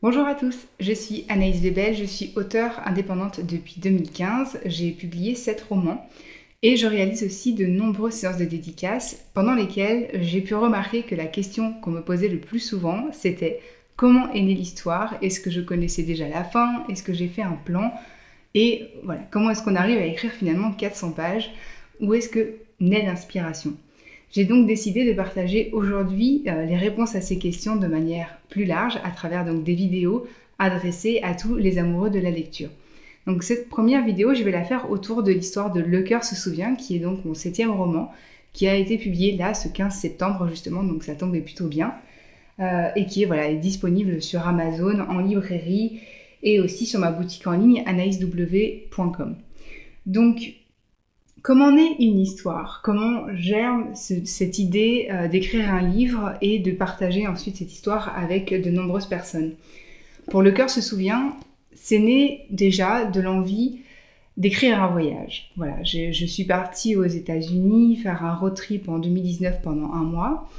Bonjour à tous, je suis Anaïs Lebel, je suis auteure indépendante depuis 2015. J'ai publié 7 romans et je réalise aussi de nombreuses séances de dédicaces pendant lesquelles j'ai pu remarquer que la question qu'on me posait le plus souvent, c'était comment est née l'histoire? Est-ce que je connaissais déjà la fin? Est-ce que j'ai fait un plan? Et voilà, comment est-ce qu'on arrive à écrire finalement 400 pages? Où est-ce que naît l'inspiration? J'ai donc décidé de partager aujourd'hui les réponses à ces questions de manière plus large à travers donc des vidéos adressées à tous les amoureux de la lecture. Donc cette première vidéo, je vais la faire autour de l'histoire de Le cœur se souvient, qui est donc mon 7e roman, qui a été publié là ce 15 septembre justement, donc ça tombe plutôt bien, et qui est disponible sur Amazon, en librairie, et aussi sur ma boutique en ligne anaïsw.com. Donc, comment naît une histoire? Comment germe cette idée d'écrire un livre et de partager ensuite cette histoire avec de nombreuses personnes? Pour Le cœur se souvient, c'est né déjà de l'envie d'écrire un voyage. Voilà, je suis partie aux États-Unis faire un road trip en 2019 pendant un mois.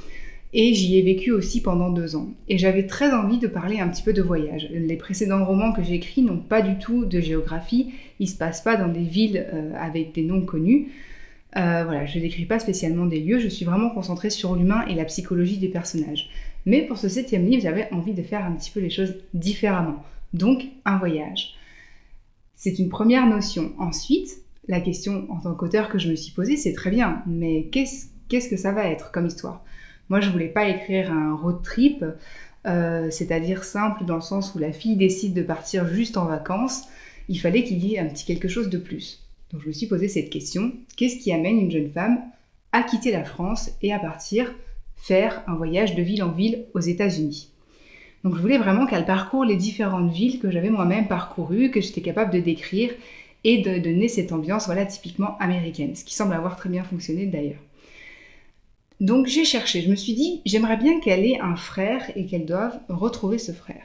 Et j'y ai vécu aussi pendant 2 ans. Et j'avais très envie de parler un petit peu de voyage. Les précédents romans que j'ai écrits n'ont pas du tout de géographie. Ils ne se passent pas dans des villes avec des noms connus. Je n'écris pas spécialement des lieux. Je suis vraiment concentrée sur l'humain et la psychologie des personnages. Mais pour ce 7e livre, j'avais envie de faire un petit peu les choses différemment. Donc, un voyage. C'est une première notion. Ensuite, la question en tant qu'auteur que je me suis posée, c'est très bien, mais qu'est-ce que ça va être comme histoire? Moi, je voulais pas écrire un road trip, c'est-à-dire simple dans le sens où la fille décide de partir juste en vacances. Il fallait qu'il y ait un petit quelque chose de plus. Donc je me suis posé cette question, qu'est-ce qui amène une jeune femme à quitter la France et à partir faire un voyage de ville en ville aux États-Unis? Donc je voulais vraiment qu'elle parcourt les différentes villes que j'avais moi-même parcourues, que j'étais capable de décrire et de donner cette ambiance typiquement américaine, ce qui semble avoir très bien fonctionné d'ailleurs. Donc j'ai cherché, je me suis dit, j'aimerais bien qu'elle ait un frère et qu'elle doive retrouver ce frère.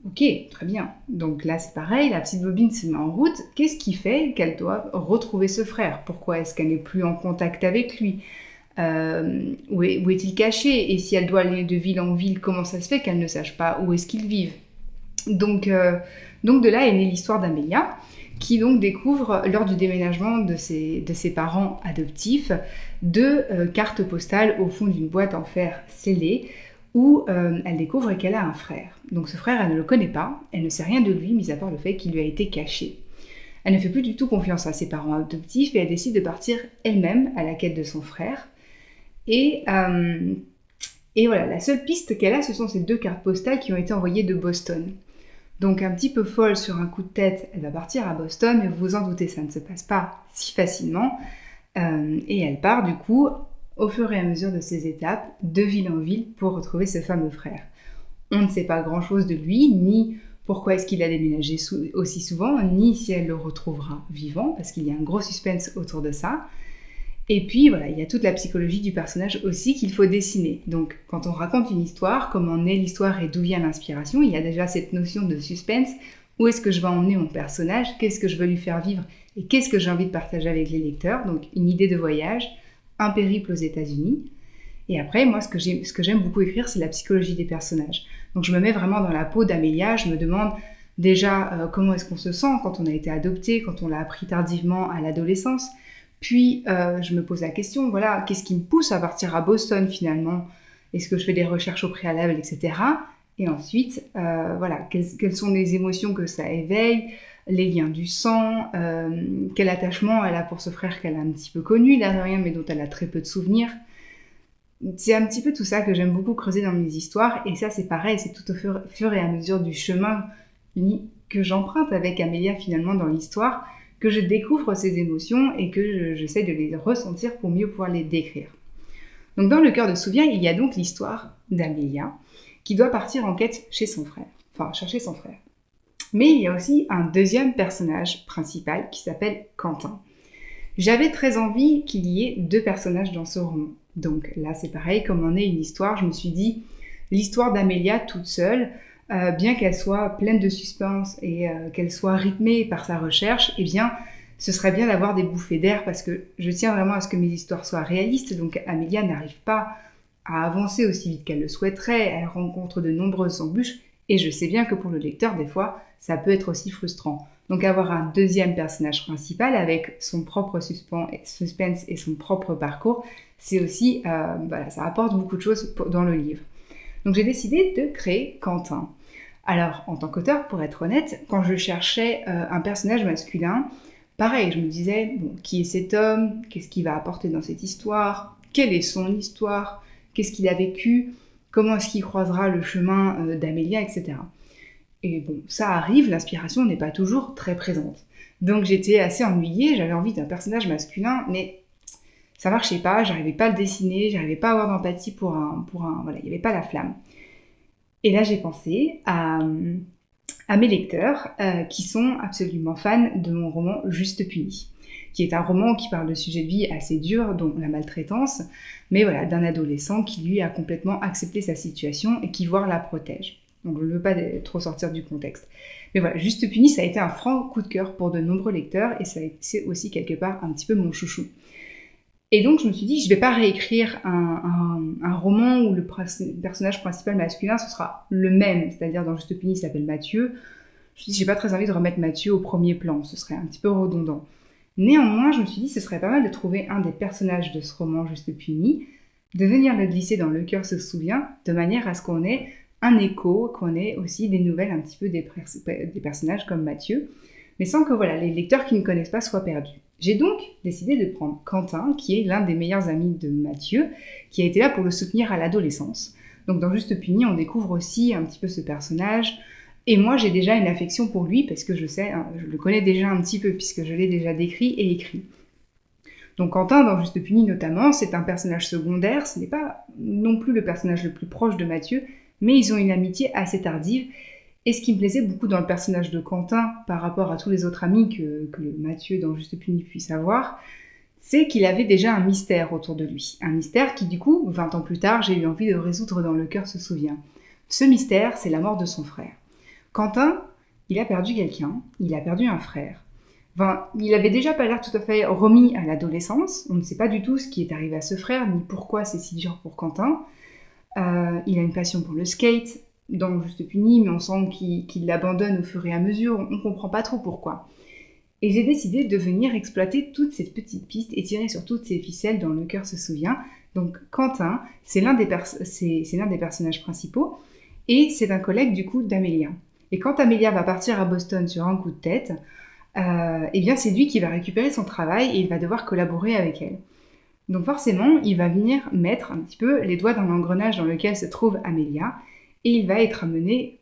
Ok, très bien. Donc là c'est pareil, la petite bobine se met en route. Qu'est-ce qui fait qu'elle doit retrouver ce frère? Pourquoi est-ce qu'elle n'est plus en contact avec lui? Où est-il caché? Et si elle doit aller de ville en ville, comment ça se fait qu'elle ne sache pas où est-ce qu'ils vivent? Donc de là est née l'histoire d'Amélia, qui donc découvre lors du déménagement de ses parents adoptifs 2 cartes postales au fond d'une boîte en fer scellée où elle découvre qu'elle a un frère. Donc ce frère, elle ne le connaît pas, elle ne sait rien de lui, mis à part le fait qu'il lui a été caché. Elle ne fait plus du tout confiance à ses parents adoptifs et elle décide de partir elle-même à la quête de son frère. Et voilà, la seule piste qu'elle a, ce sont ces 2 cartes postales qui ont été envoyées de Boston. Donc un petit peu folle sur un coup de tête, elle va partir à Boston, mais vous vous en doutez, ça ne se passe pas si facilement. Et elle part du coup, au fur et à mesure de ses étapes, de ville en ville pour retrouver ce fameux frère. On ne sait pas grand-chose de lui, ni pourquoi est-ce qu'il a déménagé aussi souvent, ni si elle le retrouvera vivant, parce qu'il y a un gros suspense autour de ça. Et puis voilà, il y a toute la psychologie du personnage aussi qu'il faut dessiner. Donc quand on raconte une histoire, comment naît l'histoire et d'où vient l'inspiration, il y a déjà cette notion de suspense. Où est-ce que je vais emmener mon personnage? Qu'est-ce que je veux lui faire vivre? Et qu'est-ce que j'ai envie de partager avec les lecteurs? Donc une idée de voyage, un périple aux États-Unis. Et après, moi, ce que j'aime beaucoup écrire, c'est la psychologie des personnages. Donc je me mets vraiment dans la peau d'Amélia, je me demande déjà comment est-ce qu'on se sent quand on a été adopté, quand on l'a appris tardivement à l'adolescence. Puis je me pose la question, voilà, qu'est-ce qui me pousse à partir à Boston finalement? Est-ce que je fais des recherches au préalable, etc. Et ensuite, quelles sont les émotions que ça éveille, les liens du sang, quel attachement elle a pour ce frère qu'elle a un petit peu connu, là de rien, mais dont elle a très peu de souvenirs. C'est un petit peu tout ça que j'aime beaucoup creuser dans mes histoires, et ça c'est pareil, c'est tout au fur et à mesure du chemin que j'emprunte avec Amélia finalement dans l'histoire, que je découvre ces émotions et que j'essaie de les ressentir pour mieux pouvoir les décrire. Donc dans Le cœur se souvient, il y a donc l'histoire d'Amélia qui doit partir en quête chercher son frère. Mais il y a aussi un deuxième personnage principal qui s'appelle Quentin. J'avais très envie qu'il y ait 2 personnages dans ce roman. Donc là c'est pareil, comme on est une histoire, je me suis dit, l'histoire d'Amélia toute seule, bien qu'elle soit pleine de suspense et qu'elle soit rythmée par sa recherche, eh bien, ce serait bien d'avoir des bouffées d'air parce que je tiens vraiment à ce que mes histoires soient réalistes. Donc Amélia n'arrive pas à avancer aussi vite qu'elle le souhaiterait, elle rencontre de nombreuses embûches Et je sais bien que pour le lecteur, des fois, ça peut être aussi frustrant. Donc avoir un deuxième personnage principal avec son propre suspense et son propre parcours, c'est aussi, ça apporte beaucoup de choses dans le livre. Donc j'ai décidé de créer Quentin. Alors, en tant qu'auteur, pour être honnête, quand je cherchais un personnage masculin, pareil, je me disais, bon, qui est cet homme? Qu'est-ce qu'il va apporter dans cette histoire? Quelle est son histoire? Qu'est-ce qu'il a vécu? Comment est-ce qu'il croisera le chemin d'Amélia, etc. Et bon, ça arrive, l'inspiration n'est pas toujours très présente. Donc j'étais assez ennuyée, j'avais envie d'un personnage masculin, mais ça marchait pas, j'arrivais pas à le dessiner, j'arrivais pas à avoir d'empathie pour un, voilà, il n'y avait pas la flamme. Et là j'ai pensé à mes lecteurs qui sont absolument fans de mon roman Juste Puni, qui est un roman qui parle de sujets de vie assez durs, dont la maltraitance, mais voilà, d'un adolescent qui lui a complètement accepté sa situation et qui voire la protège. Donc je ne veux pas trop sortir du contexte. Mais voilà, Juste Puni, ça a été un franc coup de cœur pour de nombreux lecteurs et c'est aussi quelque part un petit peu mon chouchou. Et donc je me suis dit, je ne vais pas réécrire un roman où le personnage principal masculin, ce sera le même, c'est-à-dire dans Juste Puni, il s'appelle Mathieu. Je me suis dit, j'ai pas très envie de remettre Mathieu au premier plan, ce serait un petit peu redondant. Néanmoins, je me suis dit, ce serait pas mal de trouver un des personnages de ce roman Juste Puni, de venir le glisser dans Le cœur se souvient, de manière à ce qu'on ait un écho, qu'on ait aussi des nouvelles un petit peu des personnages comme Mathieu, mais sans que voilà, les lecteurs qui ne connaissent pas soient perdus. J'ai donc décidé de prendre Quentin, qui est l'un des meilleurs amis de Mathieu, qui a été là pour le soutenir à l'adolescence. Donc dans Juste Puni, on découvre aussi un petit peu ce personnage, et moi j'ai déjà une affection pour lui, parce que je sais, je le connais déjà un petit peu, puisque je l'ai déjà décrit et écrit. Donc Quentin, dans Juste Puni notamment, c'est un personnage secondaire, ce n'est pas non plus le personnage le plus proche de Mathieu, mais ils ont une amitié assez tardive. Et ce qui me plaisait beaucoup dans le personnage de Quentin, par rapport à tous les autres amis que Mathieu dans Juste Puni puisse avoir, c'est qu'il avait déjà un mystère autour de lui. Un mystère qui, du coup, 20 ans plus tard, j'ai eu envie de résoudre dans Le cœur se souvient. Ce mystère, c'est la mort de son frère. Quentin, il a perdu quelqu'un, il a perdu un frère. Enfin, il avait déjà pas l'air tout à fait remis à l'adolescence, on ne sait pas du tout ce qui est arrivé à ce frère, ni pourquoi c'est si dur pour Quentin. Il a une passion pour le skate, dans Juste Puni, mais on sent qu'il l'abandonne au fur et à mesure, on ne comprend pas trop pourquoi. Et j'ai décidé de venir exploiter toutes ces petites pistes et tirer sur toutes ces ficelles dans Le cœur se souvient. Donc Quentin, c'est l'un des personnages principaux, et c'est un collègue du coup d'Amélia. Et quand Amélia va partir à Boston sur un coup de tête, eh bien c'est lui qui va récupérer son travail et il va devoir collaborer avec elle. Donc forcément, il va venir mettre un petit peu les doigts dans l'engrenage dans lequel se trouve Amélia, et il va être amené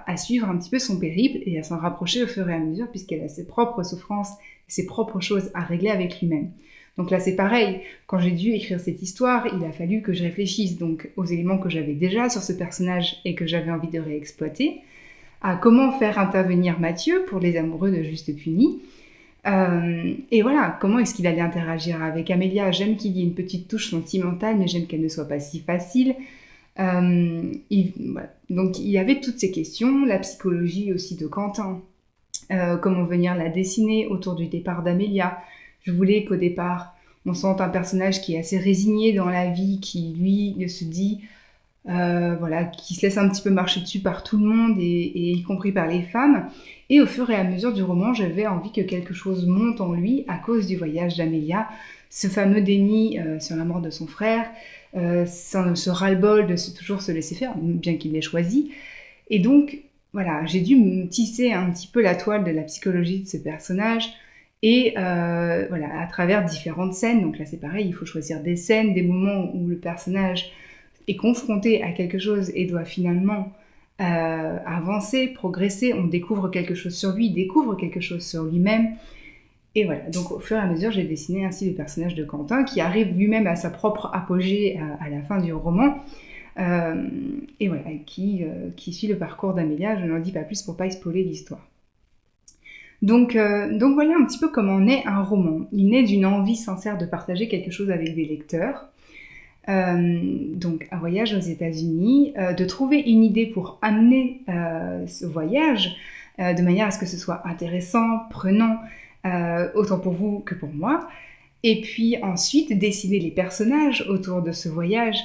à suivre un petit peu son périple et à s'en rapprocher au fur et à mesure, puisqu'elle a ses propres souffrances, ses propres choses à régler avec lui-même. Donc là c'est pareil, quand j'ai dû écrire cette histoire, il a fallu que je réfléchisse donc aux éléments que j'avais déjà sur ce personnage et que j'avais envie de réexploiter, à comment faire intervenir Mathieu pour les amoureux de Juste Puni, et voilà, comment est-ce qu'il allait interagir avec Amélia? J'aime qu'il y ait une petite touche sentimentale, mais j'aime qu'elle ne soit pas si facile. Voilà. Donc il y avait toutes ces questions, la psychologie aussi de Quentin, comment venir la dessiner autour du départ d'Amélia. Je voulais qu'au départ, on sente un personnage qui est assez résigné dans la vie, qui lui se dit... qui se laisse un petit peu marcher dessus par tout le monde, et y compris par les femmes. Et au fur et à mesure du roman, j'avais envie que quelque chose monte en lui à cause du voyage d'Amélia, ce fameux déni sur la mort de son frère, ce ras-le-bol de toujours se laisser faire, bien qu'il l'ait choisi. Et donc, voilà, j'ai dû me tisser un petit peu la toile de la psychologie de ce personnage, et à travers différentes scènes. Donc là, c'est pareil, il faut choisir des scènes, des moments où le personnage est confronté à quelque chose et doit finalement avancer, progresser, on découvre quelque chose sur lui, il découvre quelque chose sur lui-même. Et voilà, donc au fur et à mesure, j'ai dessiné ainsi le personnage de Quentin, qui arrive lui-même à sa propre apogée à la fin du roman, et voilà, qui suit le parcours d'Amélia. Je n'en dis pas plus pour pas spoiler l'histoire. Donc voilà un petit peu comment naît un roman. Il naît d'une envie sincère de partager quelque chose avec des lecteurs. Donc un voyage aux États-Unis, de trouver une idée pour amener ce voyage de manière à ce que ce soit intéressant, prenant, autant pour vous que pour moi, et puis ensuite dessiner les personnages autour de ce voyage,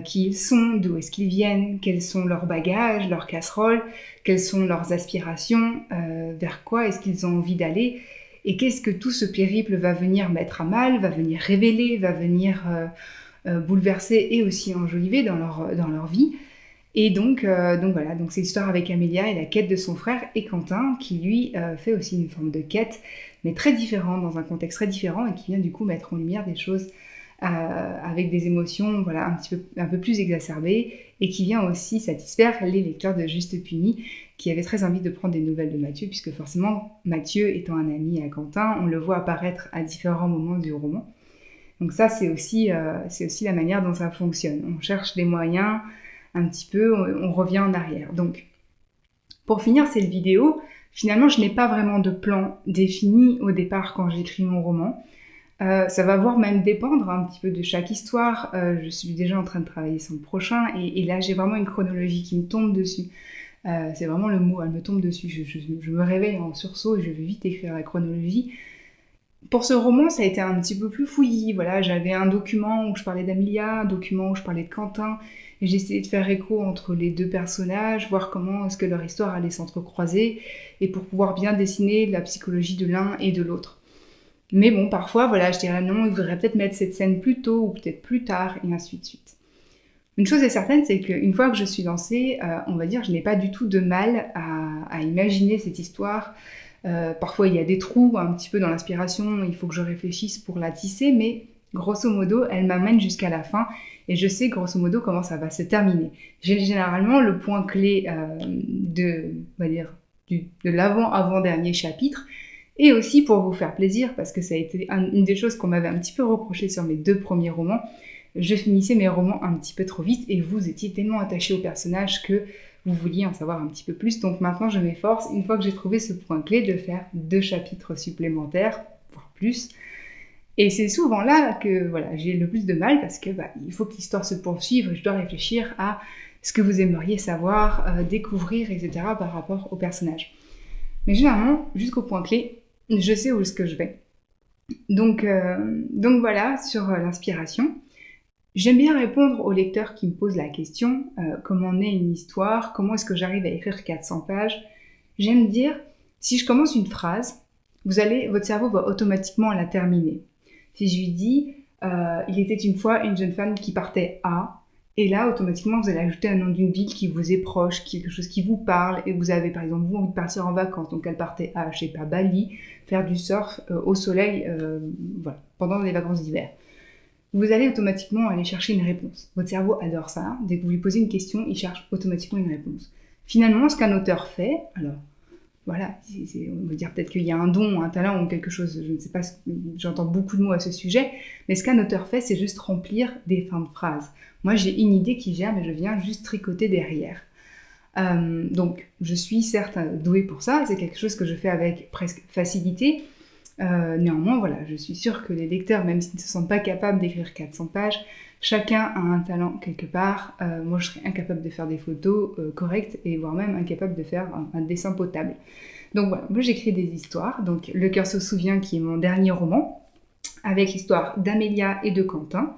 qui ils sont, d'où est-ce qu'ils viennent, quels sont leurs bagages, leurs casseroles, quelles sont leurs aspirations, vers quoi est-ce qu'ils ont envie d'aller, et qu'est-ce que tout ce périple va venir mettre à mal, va venir révéler, va venir bouleverser et aussi enjoliver dans leur vie. Et donc voilà, donc c'est l'histoire avec Amélia et la quête de son frère, et Quentin, qui lui fait aussi une forme de quête, mais très différente, dans un contexte très différent, et qui vient du coup mettre en lumière des choses avec des émotions voilà, un peu plus exacerbées, et qui vient aussi satisfaire les lecteurs de Juste Puni, qui avaient très envie de prendre des nouvelles de Mathieu, puisque forcément, Mathieu étant un ami à Quentin, on le voit apparaître à différents moments du roman. Donc ça, c'est aussi la manière dont ça fonctionne. On cherche des moyens un petit peu, on revient en arrière. Donc, pour finir cette vidéo, finalement, je n'ai pas vraiment de plan défini au départ quand j'écris mon roman. Ça va même dépendre un petit peu de chaque histoire. Je suis déjà en train de travailler sur le prochain, et là, j'ai vraiment une chronologie qui me tombe dessus. C'est vraiment le mot, elle me tombe dessus. Je me réveille en sursaut et je vais vite écrire la chronologie. Pour ce roman, ça a été un petit peu plus fouillis. Voilà, j'avais un document où je parlais d'Amélia, un document où je parlais de Quentin, et j'ai essayé de faire écho entre les deux personnages, voir comment est-ce que leur histoire allait s'entrecroiser, et pour pouvoir bien dessiner la psychologie de l'un et de l'autre. Mais bon, parfois, voilà, je dirais non, il faudrait peut-être mettre cette scène plus tôt ou peut-être plus tard, et ainsi de suite. Une chose est certaine, c'est qu'une fois que je suis lancée, on va dire, je n'ai pas du tout de mal à imaginer cette histoire. Parfois, il y a des trous un petit peu dans l'inspiration, il faut que je réfléchisse pour la tisser, mais grosso modo, elle m'amène jusqu'à la fin, et je sais grosso modo comment ça va se terminer. J'ai généralement le point clé de l'avant-avant-dernier chapitre, et aussi pour vous faire plaisir, parce que ça a été une des choses qu'on m'avait un petit peu reproché sur mes 2 premiers romans. Je finissais mes romans un petit peu trop vite, et vous étiez tellement attachés au personnage que vous vouliez en savoir un petit peu plus. Donc maintenant, je m'efforce, une fois que j'ai trouvé ce point clé, de faire 2 chapitres supplémentaires, voire plus. Et c'est souvent là que voilà, j'ai le plus de mal, parce que il faut que l'histoire se poursuive, et je dois réfléchir à ce que vous aimeriez savoir, découvrir, etc. par rapport au personnage. Mais généralement, jusqu'au point clé, je sais où est-ce que je vais. Donc voilà, sur l'inspiration. J'aime bien répondre aux lecteurs qui me posent la question, comment naît une histoire, comment est-ce que j'arrive à écrire 400 pages. J'aime dire, si je commence une phrase, votre cerveau va automatiquement la terminer. Si je lui dis, il était une fois une jeune femme qui partait à, et là, automatiquement, vous allez ajouter un nom d'une ville qui vous est proche, quelque chose qui vous parle, et vous avez, par exemple, vous envie de partir en vacances, donc elle partait à, je sais pas, Bali, faire du surf au soleil, voilà, pendant les vacances d'hiver. Vous allez automatiquement aller chercher une réponse. Votre cerveau adore ça. Dès que vous lui posez une question, il cherche automatiquement une réponse. Finalement, ce qu'un auteur fait, alors voilà, on va dire peut-être qu'il y a un don, un talent ou quelque chose, je ne sais pas, j'entends beaucoup de mots à ce sujet, mais ce qu'un auteur fait, c'est juste remplir des fins de phrases. Moi, j'ai une idée qui germe et je viens juste tricoter derrière. Donc, je suis certes douée pour ça, c'est quelque chose que je fais avec presque facilité. Néanmoins, voilà, je suis sûre que les lecteurs, même s'ils ne se sentent pas capables d'écrire 400 pages, chacun a un talent quelque part. Moi, je serais incapable de faire des photos correctes, et voire même incapable de faire un dessin potable. Donc voilà, moi j'écris des histoires. Donc Le cœur se souvient, qui est mon dernier roman, avec l'histoire d'Amélia et de Quentin.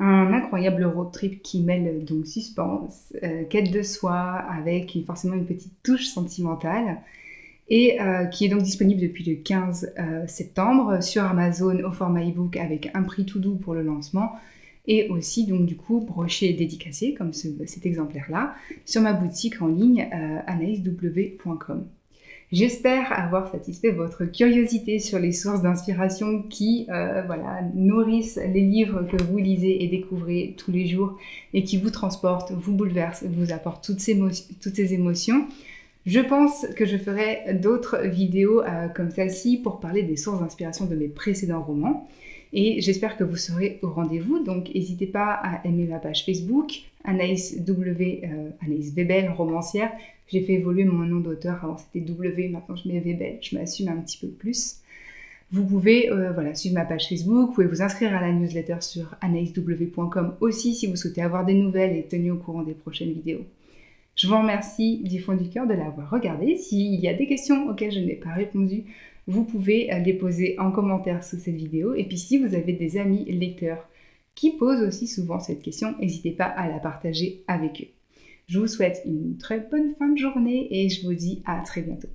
Un incroyable road trip qui mêle donc suspense, quête de soi, avec forcément une petite touche sentimentale, et qui est donc disponible depuis le 15 septembre sur Amazon au format e-book avec un prix tout doux pour le lancement, et aussi donc du coup broché et dédicacé comme cet exemplaire-là sur ma boutique en ligne anaïsw.com. J'espère avoir satisfait votre curiosité sur les sources d'inspiration qui nourrissent les livres que vous lisez et découvrez tous les jours, et qui vous transportent, vous bouleversent, vous apportent toutes ces émotions. Je pense que je ferai d'autres vidéos comme celle-ci pour parler des sources d'inspiration de mes précédents romans. Et j'espère que vous serez au rendez-vous. Donc n'hésitez pas à aimer ma page Facebook, Anaïs Webel, romancière. J'ai fait évoluer mon nom d'auteur, avant c'était W, maintenant je mets Webel, je m'assume un petit peu plus. Vous pouvez suivre ma page Facebook, vous pouvez vous inscrire à la newsletter sur anaïsw.com aussi si vous souhaitez avoir des nouvelles et être tenu au courant des prochaines vidéos. Je vous remercie du fond du cœur de l'avoir regardé. S'il y a des questions auxquelles je n'ai pas répondu, vous pouvez les poser en commentaire sous cette vidéo. Et puis si vous avez des amis lecteurs qui posent aussi souvent cette question. N'hésitez pas à la partager avec eux. Je vous souhaite une très bonne fin de journée et je vous dis à très bientôt.